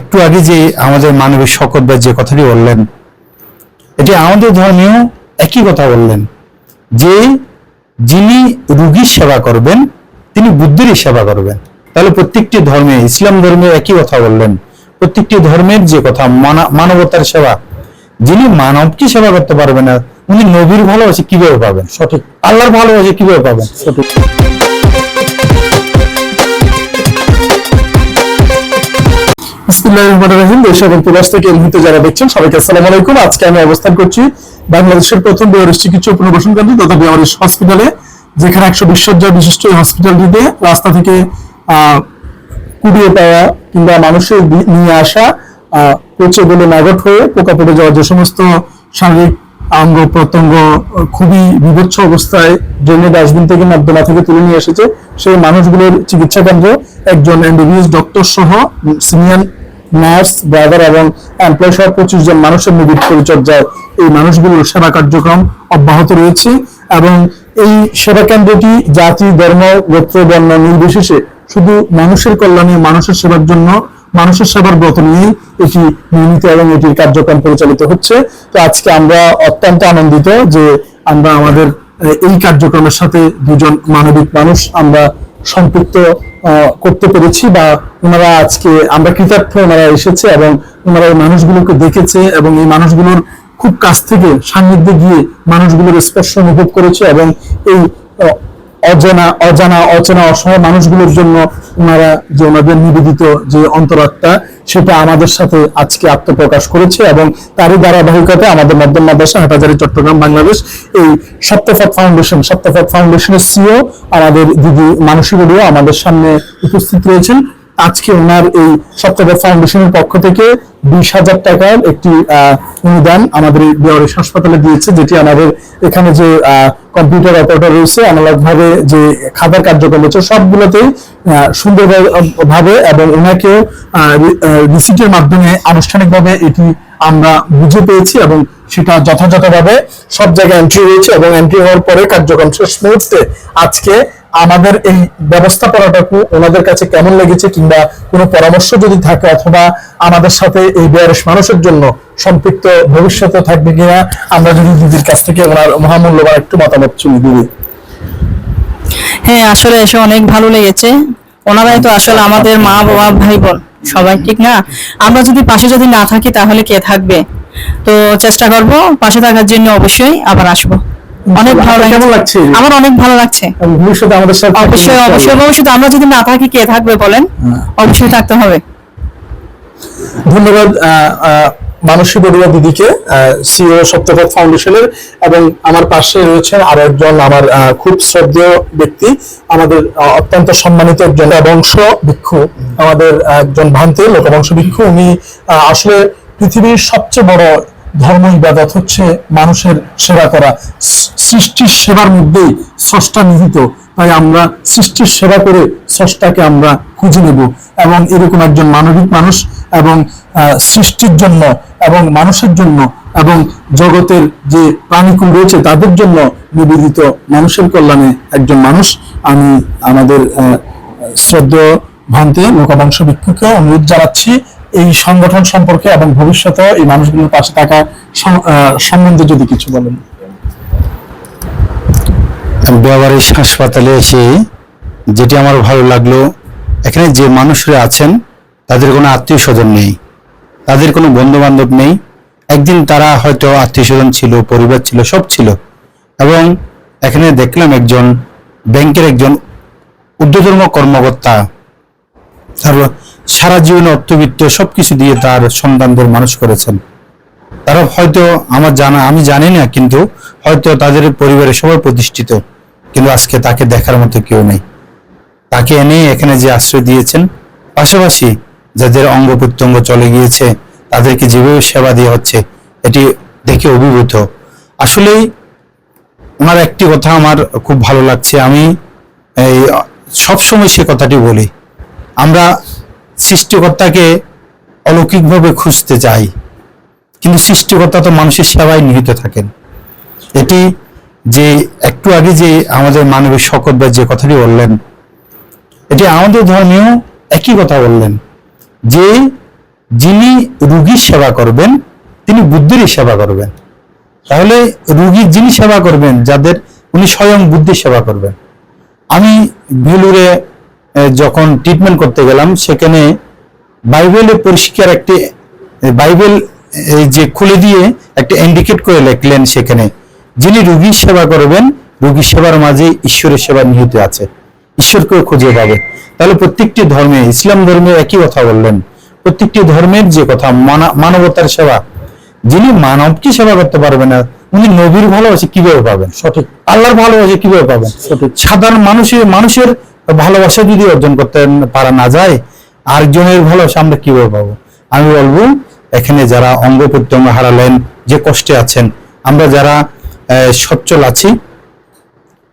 একটু আগে যে আমাদের মানবিক শকত ভাই যে কথাটি বললেন, এটি আমাদের ধর্মেও একই কথা বললেন যে যিনি রোগীর সেবা করবেন তিনি বুদ্ধিরই সেবা করবেন। তাহলে প্রত্যেকটি ধর্মে, ইসলাম ধর্মে একই কথা বললেন, প্রত্যেকটি ধর্মের যে কথা মানবতার সেবা, যিনি মানবকে সেবা করতে পারবেন না উনি নবীর ভালোবাসে কিভাবে পাবেন? সঠিক আল্লাহর ভালোবাসে কিভাবে পাবেন? সঠিক। বিসমিল্লাহির রহমানির রহিম। দেশ এবং প্রবাস থেকে এই মুহূর্তে যারা দেখছেন সবাইকে আসসালামু আলাইকুম। আজকে আমি অবস্থান করছি বাংলাদেশের প্রথম বেয়ারিশ চিকিৎসা পুনর্বাসন কেন্দ্র তথা বেয়ারিশ হসপিটালে, যেখানে 120 শয্যা বিশিষ্ট এই হসপিটালটিতে রাস্তা থেকে কুড়িয়ে পাওয়া কিংবা মানুষের নিয়ে আসা পচে গলে নাগট হয়ে পোকা পড়ে যাওয়া যে সমস্ত শারীরিক অঙ্গ প্রত্যঙ্গ খুবই বিভৎস অবস্থায় ড্রেনের ডাস্টবিন থেকে নর্দমা থেকে তুলে নিয়ে এসেছে, সেই মানুষগুলোর চিকিৎসা কেন্দ্র একজন এমবিবিএস ডক্টর সহ সিনিয়র নার্স, ড্রাইভার এবং এমপ্লয় সহ 25 জন মানুষের নিবিড় পরিচর্যায় এই মানুষগুলোর সেবা কার্যক্রম অব্যাহত রয়েছে। এবং এই সেবা কেন্দ্রটি জাতি, ধর্ম, গোত্র, বর্ণ নির্বিশেষে শুধু মানুষের কল্যাণে, মানুষের সেবার জন্য, মানুষের সেবার ব্রত নিয়েই এটি নির্মিত এবং এটির কার্যক্রম পরিচালিত হচ্ছে। তো আজকে আমরা অত্যন্ত আনন্দিত যে আমরা আমাদের এই কার্যক্রমের সাথে দুজন মানবিক মানুষ আমরা সম্পৃক্ত করতে পেরেছি, বা ওনারা আজকে আমরা কৃতার্থ, ওনারা এসেছে এবং ওনারা এই মানুষগুলোকে দেখেছে এবং এই মানুষগুলোর খুব কাছ থেকে সান্নিধ্যে গিয়ে মানুষগুলোর স্পর্শ অনুভব করেছে এবং এই অজানা অসহায় মানুষগুলোর জন্য ওনারা যে ওনাদের নিবেদিত যে অন্তরাত্মা সেটা আমাদের সাথে আজকে আত্মপ্রকাশ করেছে। এবং তারই ধারাবাহিকতায় আমাদের মধ্যম মাদ্রাসা হাটহাজারী চট্টগ্রাম বাংলাদেশ এই সপ্তপথ ফাউন্ডেশনের সিও আমাদের দিদি মানসী বড়ুয়া আমাদের সামনে উপস্থিত রয়েছেন। আজকে ওনার এই সপ্তপথ ফাউন্ডেশনের পক্ষ থেকে 20,000 টাকার একটি অনুদান আমাদের বেয়ারিশ হাসপাতালে দিয়েছে, যেটি আমাদের এখানে যে কম্পিউটার অপারেটর রয়েছে আনালগ ভাবে যে খাবার কার্যক্রম হচ্ছে সবগুলোতেই সুন্দরভাবে এবং ওনাকেও রিসিটের মাধ্যমে আনুষ্ঠানিকভাবে এটি আমরা বুঝে পেয়েছি এবং সেটা যথাযথভাবে সব জায়গায় এন্ট্রি হয়েছে এবং এন্ট্রি হওয়ার পরে কার্যক্রম শেষ মুহূর্তে আজকে আমাদের এই ব্যবস্থাপনাটাকে ওনাদের কাছে কেমন লেগেছে কিংবা কোনো পরামর্শ যদি থাকে অথবা আমাদের সাথে এই বেয়ারিশ মানুষের জন্য সম্পৃক্ত ভবিষ্যতে থাকবে কিনা আমরা যদি দিদির কাছ থেকে ওনার মহামূল্যবান একটু মতামত শুনি। দিদি। হ্যাঁ, আসলে এসে অনেক ভালো লেগেছে। ওনারাই তো আসলে আমাদের মা বাবা ভাই বোন সবাই, ঠিক না? আমরা যদি পাশে যদি না থাকি তাহলে কে থাকবে? তো চেষ্টা করব পাশে থাকার জন্য, অবশ্যই আবার আসবো। অনেক ভালো কেমন লাগছে? আমার অনেক ভালো লাগছে। ভবিষ্যতে আমাদের সাথে অবশ্যই ভবিষ্যতে আমরা যদি না থাকি কে থাকবে বলেন? অবশ্যই থাকতে হবে। ধন্যবাদ মানসী বড়ুয়া দিদিকে, সিও সপ্তপথ ফাউন্ডেশনের। এবং আমার পাশে রয়েছেন আরো একজন আমার খুব শ্রদ্ধেয় ব্যক্তি, আমাদের অত্যন্ত সম্মানিত একজন বংশ ভিক্ষু, আমাদের একজন ভান্তে লোকবংশ ভিক্ষু। উনি আসলে পৃথিবীর সবচেয়ে বড় ধর্ম ইবাদত হচ্ছে মানুষের সেবা করা। সৃষ্টির সেবার মধ্যেই স্রষ্টা নিহিত, তাই আমরা সৃষ্টির সেবা করে স্রষ্টাকে আমরা খুঁজে নেব। এবং এরকম একজন মানবিক মানুষ এবং সৃষ্টির জন্য এবং মানুষের জন্য এবং জগতের যে প্রাণীকুল রয়েছে তাদের জন্য নিবেদিত মানুষের কল্যাণে একজন মানুষ। আমি আমাদের শ্রদ্ধেয় ভান্তে লোকবংশ ভিক্ষুকে অনুরোধ জানাচ্ছি এই সংগঠন সম্পর্কে এবং ভবিষ্যতে এই মানুষগুলোর পাশে থাকা সম্বন্ধে যদি কিছু বলেন। বেয়ারিশ হাসপাতালে এসে যেটি আমার ভালো লাগলো, এখানে যে মানুষরা আছেন তাদের কোনো আত্মীয় স্বজন নেই, তাদের কোনো বন্ধু বান্ধব নেই। একদিন তারা হয়তো আত্মীয় স্বজন ছিল, পরিবার ছিল, সব ছিল। এবং এখানে দেখলাম একজন ব্যাংকের একজন ঊর্ধ্বতন কর্মকর্তা তার সারা জীবনে অর্থবিত্ত সবকিছু দিয়ে তার সন্তানদের মানুষ করেছেন। তারা হয়তো আমি জানি না, কিন্তু হয়তো তাদের পরিবারের সবাই প্রতিষ্ঠিত, কিন্তু আজকে তাকে দেখার মতো কেউ নেই। তাকে এনে এখানে যে আশ্রয় দিয়েছেন, পাশাপাশি যাদের অঙ্গ প্রত্যঙ্গ চলে গিয়েছে তাদেরকে যেভাবে সেবা দেওয়া হচ্ছে এটি দেখে অভিভূত। আসলেই ওনার একটি কথা আমার খুব ভালো লাগছে, আমি সবসময় সে কথাটি বলি, আমরা সৃষ্টিকর্তাকে অলৌকিকভাবে খুঁজতে চাই, কিন্তু সৃষ্টিকর্তা তো মানুষের সেবায় নিহিত থাকেন। এটি যে একটু আগে যে আমাদের মানবিক শকত ভাই যে কথাটি বললেন, এটি আমাদের ধর্মেও একই কথা বললেন যে যিনি রোগীর সেবা করবেন তিনি বুদ্ধিরই সেবা করবেন। তাহলে রোগীর যিনি সেবা করবেন যাদের, উনি স্বয়ং বুদ্ধির সেবা করবেন। আমি ভেলুরে যখন ট্রিটমেন্ট করতে গেলাম, সেখানে বাইবেলে পরিষ্কার একটি বাইবেল এই যে খুলে দিয়ে একটা ইন্ডিকেট করে লিখলেন, সেখানে যিনি রোগীর সেবা করবেন, রোগীর সেবার মাঝে ঈশ্বরের সেবা নিহিত আছে, ঈশ্বরকে খুঁজে পাবে। তাহলে প্রত্যেকটি ধর্মে, ইসলাম ধর্মে একই কথা বললেন, প্রত্যেকটি ধর্মের যে কথা মানবতার সেবা, যিনি মানবকে সেবা করতে পারবে না, উনি নবীর ভালোবাসা কিভাবে পাবেন? সঠিক। আল্লাহর ভালোবাসা কিভাবে পাবেন? সঠিক। সাধারণ মানুষের ভালোবাসা যদি অর্জন করতে পারা না যায়, আরেকজনের ভালোবাসা আমরা কিভাবে পাবো? আমি বলবো, এখানে যারা অঙ্গ প্রত্যঙ্গ হারালেন, যে কষ্টে আছেন, আমরা যারা সচ্ছল আছি,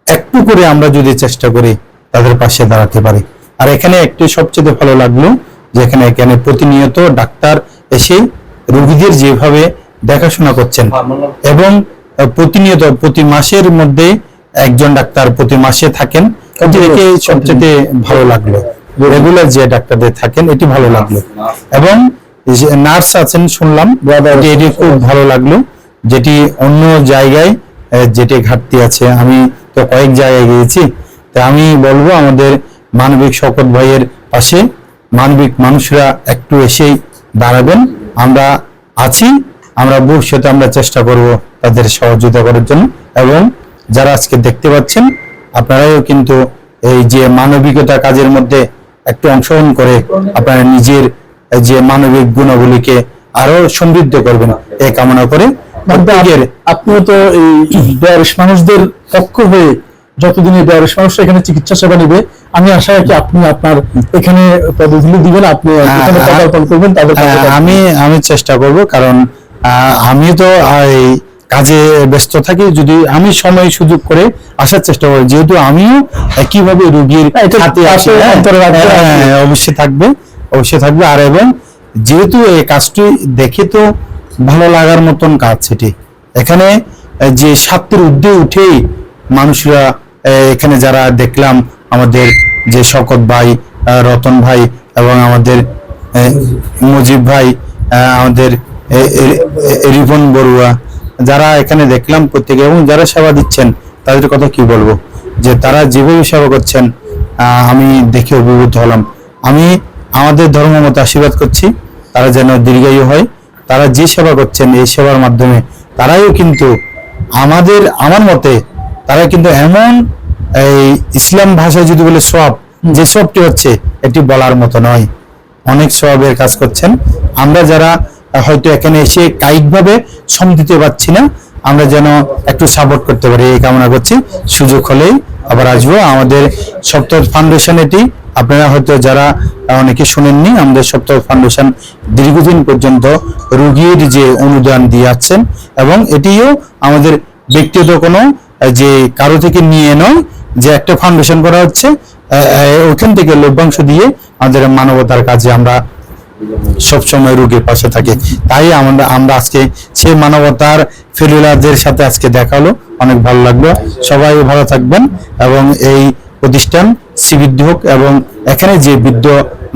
একটু করে আমরা যদি চেষ্টা করি তাদের পাশে দাঁড়াতে পারি। আর এখানে একটি সবচেয়ে ভালো লাগলো যে এখানে প্রতিনিয়ত ডাক্তার এসে রোগীদের যেভাবে দেখাশোনা করছেন, এবং প্রতিনিয়ত প্রতি মাসের মধ্যে একজন ডাক্তার প্রতি মাসে থাকেন, এটি দেখে সবচেয়ে ভালো লাগলো। রেগুলার যে ডাক্তারদের থাকেন, এটি ভালো লাগলো। এবং নার্স আছেন শুনলাম, এটি খুব ভালো লাগলো, যেটি অন্য জায়গায় যেটি ঘাটতি আছে। আমি তো কয়েক জায়গায় গিয়েছি, তা আমি বলবো আমাদের মানবিক শওকত ভাইয়ের পাশে মানবিক মানুষরা একটু এসেই দাঁড়াবেন। আমরা আছি, আমরা ভবিষ্যতে আমরা চেষ্টা করব তাদের সহযোগিতা করার জন্য। এবং যারা আজকে দেখতে পাচ্ছেন, আপনারাও কিন্তু এই যে মানবিকতা কাজের মধ্যে একটু অংশগ্রহণ করে আপনারা নিজের যে মানবিক গুণাবলীকে আরো সমৃদ্ধ করবেন, এই কামনা করে। আপনিও তো এই বেয়ারিশ মানুষদের পক্ষ হয়ে যতদিন এই বেয়ারিশ মানুষরা এখানে চিকিৎসা সেবা নেবে, আমি আশা রাখি আপনি আপনার এখানে পদধূলি দিবেন, আপনি এখানে পদার্পণ করবেন তাদের। আমি চেষ্টা করব, কারণ আমি তো এই কাজে ব্যস্ত থাকি, যদি আমি সময় সুযোগ করে আসার চেষ্টা করি, যেহেতু আমিও একইভাবে রোগীর হাতে আছি। অবশ্যই থাকবে। আর এবং যেহেতু এই কাজটি দেখে তো ভালো লাগার মতন কাজ, সেটি এখানে যে স্বার্থের ঊর্ধ্বে উঠেই মানুষরা এখানে যারা দেখলাম, আমাদের যে শওকত ভাই, রতন ভাই, এবং আমাদের মুজিব ভাই, আমাদের রিপন বড়ুয়া, যারা এখানে দেখলাম প্রত্যেকে, এবং যারা সেবা দিচ্ছেন তাদের কথা কি বলবো, যে তারা যেভাবে সেবা করছেন আমি দেখে অভিভূত হলাম। আমি আমাদের ধর্ম মতো আশীর্বাদ করছি তারা যেন দীর্ঘায়ু হয়। তারা যে সেবা করছেন, এই সেবার মাধ্যমে তারাও কিন্তু আমার মতে তারা কিন্তু এমন এই ইসলাম ভাষায় যদি বলে সওয়াব, যে সওয়াবটি হচ্ছে এটি বলার মতো নয়, অনেক সওয়াবের কাজ করছেন। আমরা যারা হয়তো এখানে এসে কায়িকভাবে শ্রম দিতে পারছি না, আমরা যেন একটু সাপোর্ট করতে পারি, এই কামনা করছি। সুযোগ হলেই আবার আসবো। আমাদের সপ্তাহ ফাউন্ডেশন, এটি আপনারা হয়তো যারা অনেকে শুনেননি, আমাদের সপ্তাহ ফাউন্ডেশন দীর্ঘদিন পর্যন্ত রোগীর যে অনুদান দিয়ে আসছেন, এবং এটিও আমাদের ব্যক্তিগত কোনো যে কারো থেকে নিয়ে নয়, যে একটা ফাউন্ডেশন করা হচ্ছে, ওখান থেকে লভ্যাংশ দিয়ে আমাদের মানবতার কাজে আমরা সবসময় রোগীর পাশে থাকি। তাই আমরা আজকে সেই মানবতার ফেলুলাদের সাথে আজকে দেখা হলো, অনেক ভালো লাগলো। সবাই ভালো থাকবেন, এবং এই প্রতিষ্ঠান শ্রীবৃদ্ধি হোক, এবং এখানে যে বৃদ্ধ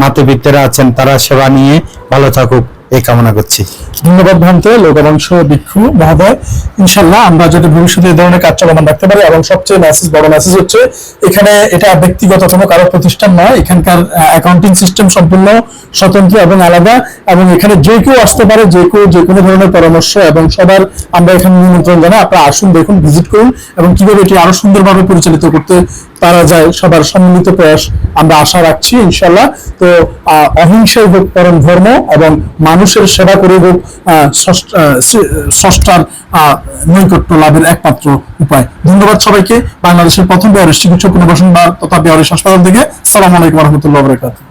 মাতৃপিতারা আছেন তারা সেবা নিয়ে ভালো থাকুক, এই কামনা করছি। ধন্যবাদ ভ্রান্ত লোকবংশ ভিক্ষু মহোদয়। ইনশাল্লাহ আমরা যাতে ভবিষ্যতে এই ধরনের কাজ চলমান রাখতে পারি। এবং সবচেয়ে বড় মেসেজ হচ্ছে, এখানে এটা ব্যক্তিগত কোনো কারো প্রতিষ্ঠান নয়, এখানকার অ্যাকাউন্টিং সিস্টেম সম্পূর্ণ স্বতন্ত্র এবং আলাদা, এবং এখানে যে কেউ আসতে পারে, যে কোনো ধরনের পরামর্শ, এবং সবার আমরা এখানে নিমন্ত্রণ জানাই। আপনারা আসুন, দেখুন, ভিজিট করুন, এবং কিভাবে এটি আরো সুন্দরভাবে পরিচালিত করতে পারা যায়, সবার সম্মিলিত প্রয়াস আমরা আশা রাখছি ইনশাল্লাহ। তো অহিংসাই হোক পরম ধর্ম, এবং মানুষের সেবা করে হোক স্রষ্টার নৈকট্য লাভের একমাত্র উপায়। ধন্যবাদ সবাইকে। বাংলাদেশের প্রথম বেয়ারিশ চিকিৎসা পুনর্বাসন তথা বেয়ারিশ হাসপাতাল থেকে। আসসালামু আলাইকুম ওয়া রাহমাতুল্লাহি ওয়া বারাকাতুহু।